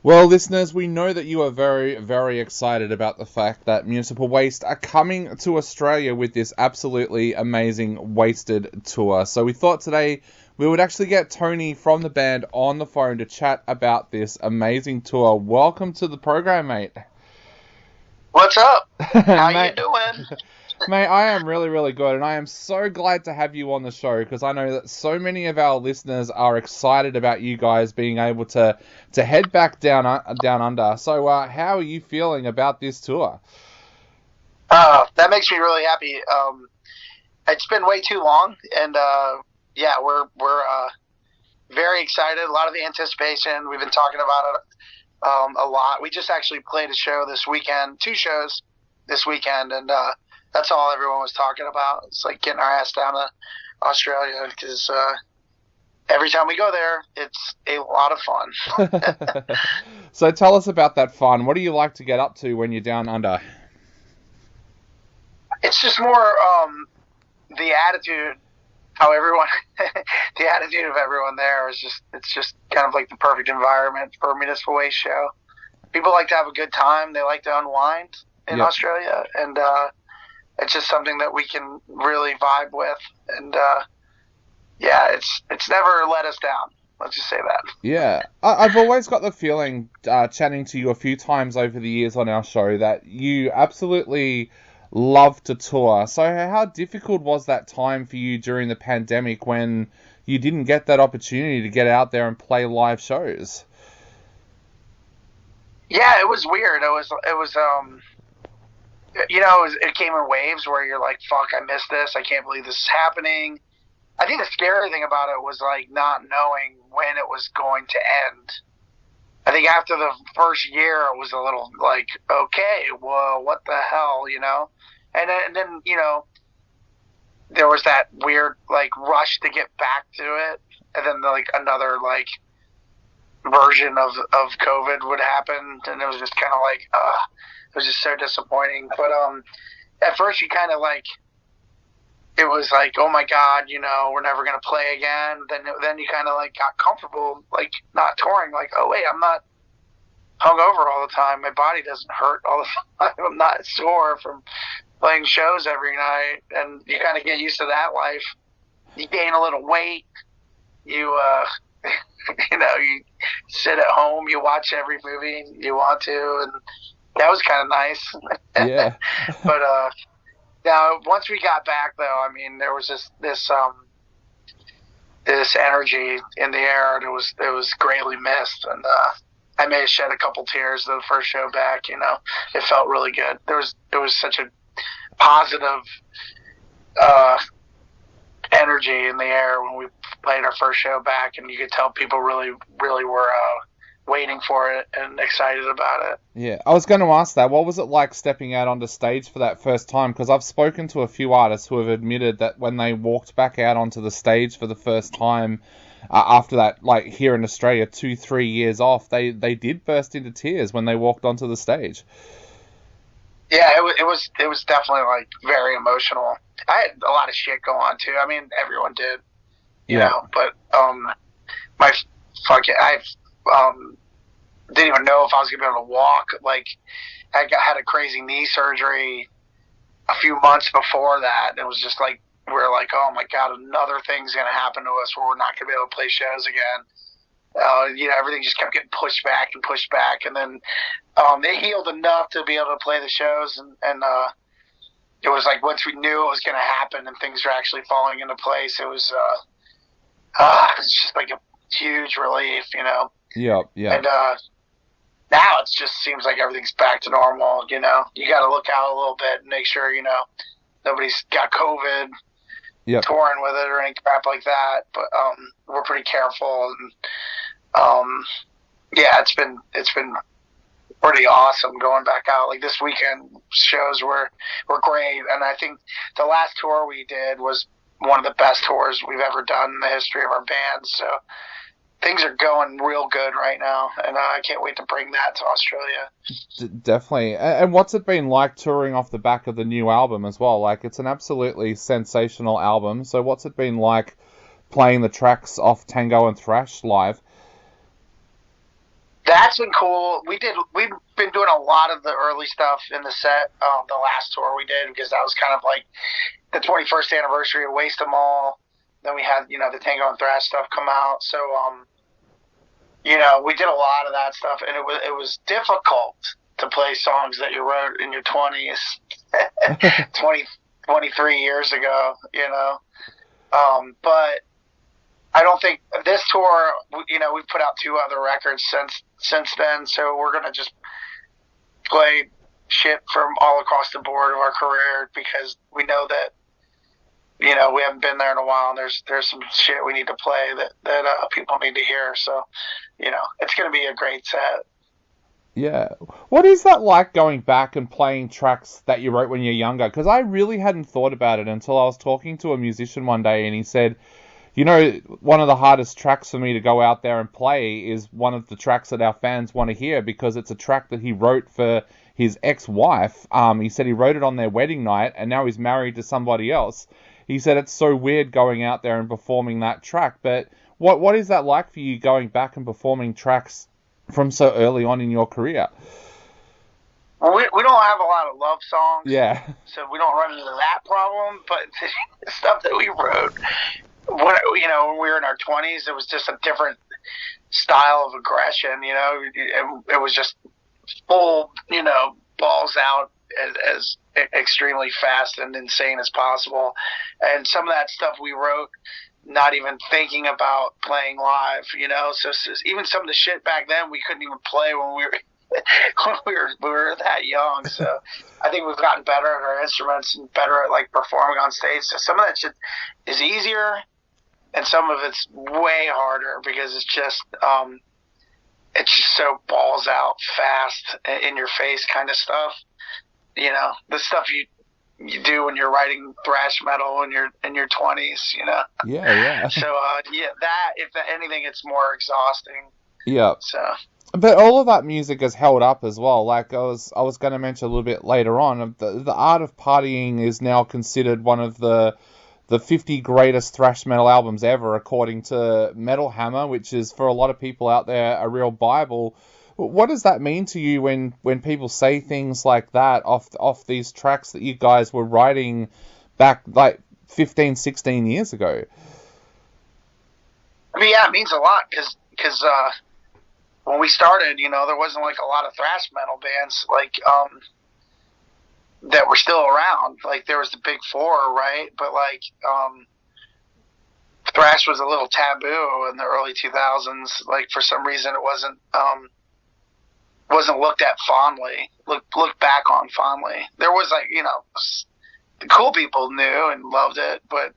Well, listeners, we know that you are very, very excited about the fact that Municipal Waste are coming to Australia with this absolutely amazing Wasted tour. So we thought today we would actually get Tony from the band on the phone to chat about this amazing tour. Welcome to the program, mate. What's up? How you doing? Mate, I am really, really good, and I am so glad to have you on the show because I know that so many of our listeners are excited about you guys being able to head back down under. So, how are you feeling about this tour? That makes me really happy. It's been way too long, and yeah, we're very excited. A lot of the anticipation. We've been talking about it a lot. We just actually played a show this weekend, 2 shows this weekend, and that's all everyone was talking about. It's like getting our ass down to Australia because every time we go there, it's a lot of fun. So tell us about that fun. What do you like to get up to when you're down under? It's just more the attitude, how everyone, the attitude of everyone there is it's just kind of like the perfect environment for a Municipal Waste show. People like to have a good time. They like to unwind in Australia, and it's just something that we can really vibe with, and yeah, it's never let us down. Let's just say that. Yeah, I've always got the feeling, chatting to you a few times over the years on our show, that you absolutely love to tour. So how difficult was that time for you during the pandemic when you didn't get that opportunity to get out there and play live shows? Yeah, it was weird. It was it came in waves where you're like, fuck, I missed this. I can't believe this is happening. I think the scary thing about it was like not knowing when it was going to end. I think after the first year, it was a little like, okay, well, what the hell, And then, there was that weird like rush to get back to it. And then like another like version of COVID would happen. And it was just kind of like, it was just so disappointing. But at first you kind of like, it was like, oh my God, we're never gonna play again. Then you kind of like got comfortable, like not touring. Like, oh wait, I'm not hungover all the time. My body doesn't hurt all the time. I'm not sore from playing shows every night. And you kind of get used to that life. You gain a little weight. You you sit at home. You watch every movie you want to, and that was kind of nice. Yeah. But now once we got back, though, I mean, there was this energy in the air, and it was greatly missed. And I may have shed a couple tears the first show back. It felt really good. There was such a positive energy in the air when we played our first show back, and you could tell people really, really were waiting for it and excited about it. Yeah, I was going to ask that. What was it like stepping out onto stage for that first time? Because I've spoken to a few artists who have admitted that when they walked back out onto the stage for the first time, after that, like here in Australia, 2-3 years off, they did burst into tears when they walked onto the stage. Yeah, it was definitely like very emotional. I had a lot of shit go on too. I mean, everyone did, you know. But I didn't even know if I was gonna be able to walk. Like, I had a crazy knee surgery a few months before that, and it was just like we're like, oh my God, another thing's gonna happen to us where we're not gonna be able to play shows again. Everything just kept getting pushed back, and then it healed enough to be able to play the shows, and it was like once we knew it was going to happen and things were actually falling into place, it was just like a huge relief, Yeah. And now it just seems like everything's back to normal. You got to look out a little bit and make sure nobody's got COVID. Yep. Touring with it or any crap like that, but we're pretty careful, and yeah, it's been pretty awesome going back out. Like this weekend shows were great, and I think the last tour we did was one of the best tours we've ever done in the history of our band. So things are going real good right now, and I can't wait to bring that to Australia. Definitely. And what's it been like touring off the back of the new album as well? Like, it's an absolutely sensational album. So what's it been like playing the tracks off Tango and Thrash live? That's been cool. We've been doing a lot of the early stuff in the set. The last tour we did, because that was kind of like the 21st anniversary of Waste 'Em All. Then we had, the Tango and Thrash stuff come out. So, we did a lot of that stuff, and it was difficult to play songs that you wrote in your 20s, 23 years ago, but I don't think this tour, we've put out 2 other records since then, so we're going to just play shit from all across the board of our career, because we know that, we haven't been there in a while, and there's some shit we need to play that people need to hear, so, it's going to be a great set. Yeah. What is that like, going back and playing tracks that you wrote when you're younger? Because I really hadn't thought about it until I was talking to a musician one day, and he said, one of the hardest tracks for me to go out there and play is one of the tracks that our fans want to hear, because it's a track that he wrote for his ex-wife. He said he wrote it on their wedding night, and now he's married to somebody else. He said it's so weird going out there and performing that track. But what is that like for you, going back and performing tracks from so early on in your career? Well, we don't have a lot of love songs. Yeah. So we don't run into that problem. But the stuff that we wrote, when we were in our 20s, it was just a different style of aggression. It was just full, balls out, as extremely fast and insane as possible. And some of that stuff we wrote not even thinking about playing live, so even some of the shit back then we couldn't even play when we were that young. So I think we've gotten better at our instruments and better at like performing on stage. So some of that shit is easier, and some of it's way harder, because it's just so balls out, fast, in your face kind of stuff. The stuff you do when you're writing thrash metal in your 20s, Yeah. So that, if anything, it's more exhausting. Yeah. So. But all of that music has held up as well. Like I was going to mention a little bit later on, the Art of Partying is now considered one of the 50 greatest thrash metal albums ever, according to Metal Hammer, which is, for a lot of people out there, a real Bible. What does that mean to you when people say things like that off these tracks that you guys were writing back like 15, 16 years ago? I mean, yeah, it means a lot, because when we started, there wasn't like a lot of thrash metal bands like that were still around. Like, there was the Big Four, right? But like thrash was a little taboo in the early 2000s. Like, for some reason, it wasn't looked at fondly, looked back on fondly. There was like, the cool people knew and loved it, but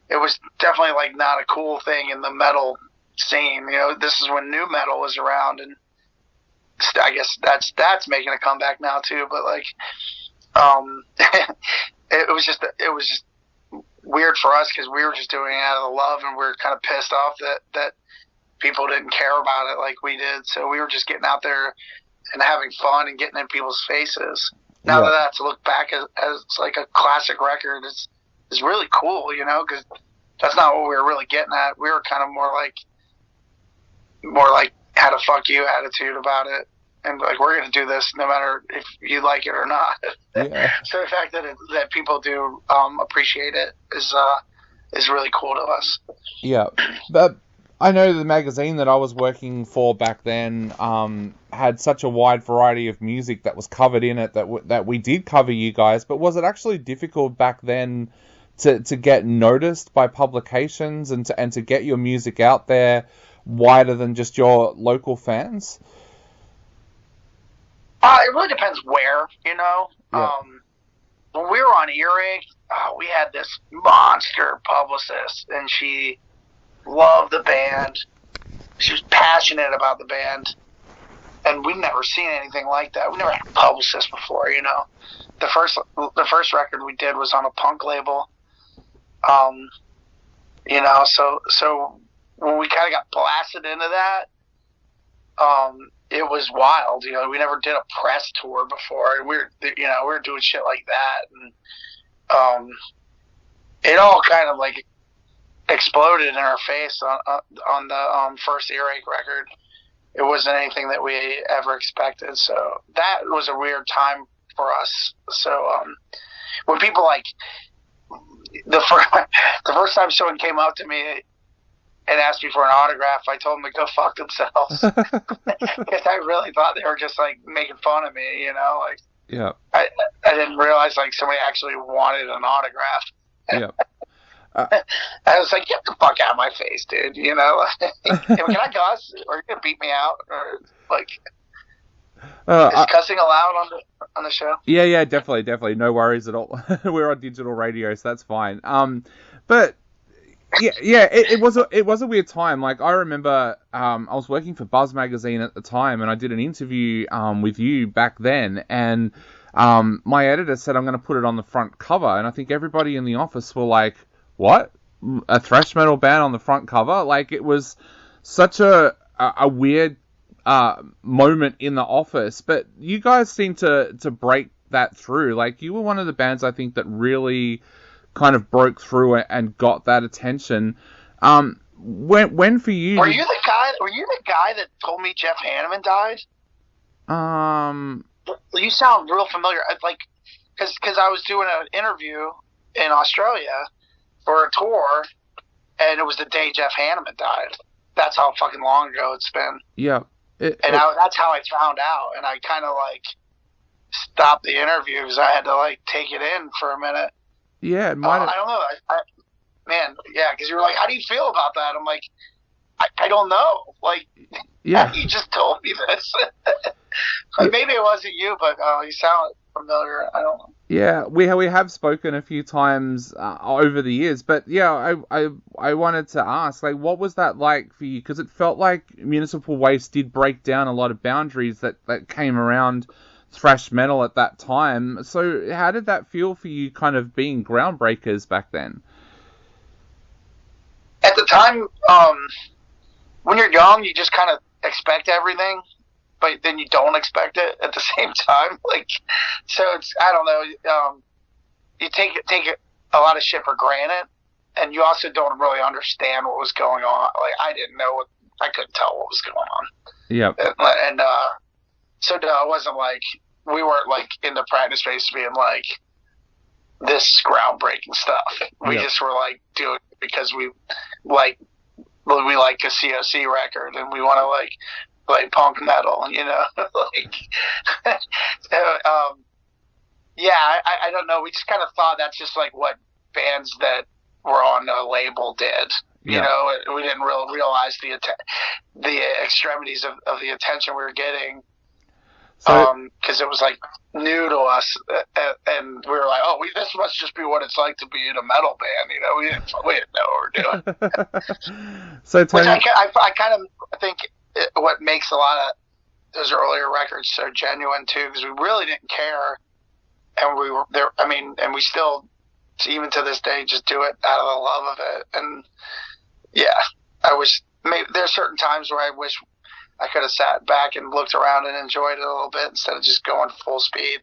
it was definitely like not a cool thing in the metal scene. This is when new metal was around, and I guess that's making a comeback now too. But like, it was just weird for us, because we were just doing it out of the love, and we were kind of pissed off that people didn't care about it like we did. So we were just getting out there and having fun and getting in people's faces. Now that that's looked back as like a classic record, is really cool, because that's not what we were really getting at. We were kind of more like had a fuck you attitude about it, and like, we're going to do this no matter if you like it or not. Yeah. So the fact that people do appreciate it is really cool to us. Yeah, but I know the magazine that I was working for back then had such a wide variety of music that was covered in it that we did cover you guys. But was it actually difficult back then to get noticed by publications and to get your music out there wider than just your local fans? It really depends where, Yeah. When we were on Earache, we had this monster publicist, and she loved the band. She was passionate about the band, and we'd never seen anything like that. We never had a publicist before, The first record we did was on a punk label, so when we kind of got blasted into that, it was wild. We never did a press tour before, and we were doing shit like that, and it all kind of like exploded in our face on the first Earache record. it wasn't anything that we ever expected. So that was a weird time for us. So when people like the first time someone came up to me and asked me for an autograph, I told them to go fuck themselves because I really thought they were just like making fun of me, you know, like. Yeah. I didn't realize like somebody actually wanted an autograph. Yeah. I was like, get the fuck out of my face, dude. You know, can I cuss? Or are you gonna beat me out? Or like, is cussing allowed on the show? Yeah, definitely. No worries at all. We're on digital radio, so that's fine. But yeah, it was a weird time. Like I remember, I was working for Buzz magazine at the time, and I did an interview with you back then, and my editor said I'm going to put it on the front cover, and I think everybody in the office were like, "What? A thrash metal band on the front cover?" Like it was such a weird moment in the office, but you guys seem to break that through. Like you were one of the bands I think that really kind of broke through and got that attention. When for you? Were you the guy that told me Jeff Hanneman died? You sound real familiar. Like, because I was doing an interview in Australia for a tour, and it was the day Jeff Hanneman died. That's how fucking long ago it's been. Yeah. That's how I found out, and I kind of like stopped the interview because I had to like take it in for a minute. Yeah, I don't know. Man, yeah, because you were like, how do you feel about that? I'm like, I don't know. Like, yeah, you just told me this. Like, maybe it wasn't you, but you sound familiar. I don't know. Yeah, we have spoken a few times over the years, but yeah, I wanted to ask, like, what was that like for you? Because it felt like Municipal Waste did break down a lot of boundaries that came around thrash metal at that time. So how did that feel for you, kind of being groundbreakers back then? At the time, when you're young, you just kind of expect everything, but then you don't expect it at the same time. Like, so it's, I don't know, you take a lot of shit for granted, and you also don't really understand what was going on. Like, I couldn't tell what was going on. Yeah. And so no, it wasn't like, we weren't like in the practice space being like, this is groundbreaking stuff. We just were like doing it because we like a COC record and we want to like play punk metal, you know. Like, so, yeah, I don't know. We just kind of thought that's just like what bands that were on a label did. You know, we didn't really realize the extremities of the attention we were getting. Because it was like new to us, and we were like, "Oh, this must just be what it's like to be in a metal band." You know, we didn't know what we're doing. So, Tony, which I kind of think what makes a lot of those earlier records so genuine too, because we really didn't care, and we were there. I mean, and we still, even to this day, just do it out of the love of it. And yeah, there's certain times where I wish I could have sat back and looked around and enjoyed it a little bit instead of just going full speed.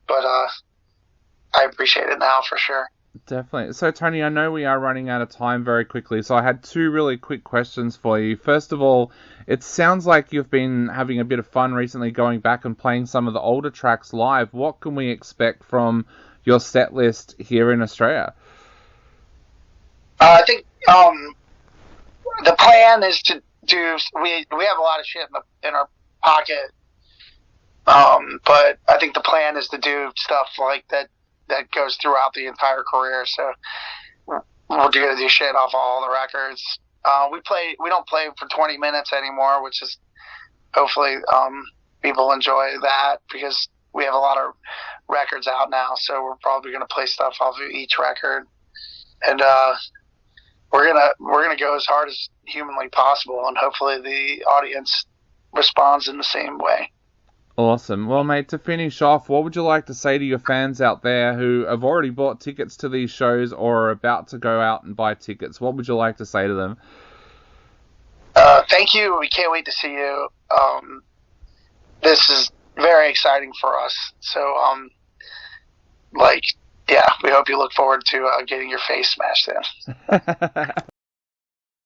But I appreciate it now for sure. Definitely. So, Tony, I know we are running out of time very quickly, so I had two really quick questions for you. First of all, it sounds like you've been having a bit of fun recently going back and playing some of the older tracks live. What can we expect from your set list here in Australia? I think the plan is to we have a lot of shit in our pocket, but I think the plan is to do stuff like that goes throughout the entire career. So we're going to do shit off all the records. We don't play for 20 minutes anymore, which is hopefully people enjoy that because we have a lot of records out now. So we're probably going to play stuff off of each record, and we're gonna go as hard as humanly possible, and hopefully the audience responds in the same way. Awesome. Well, mate, to finish off, what would you like to say to your fans out there who have already bought tickets to these shows or are about to go out and buy tickets? What would you like to say to them? Thank you. We can't wait to see you. This is very exciting for us. So, we hope you look forward to getting your face smashed in.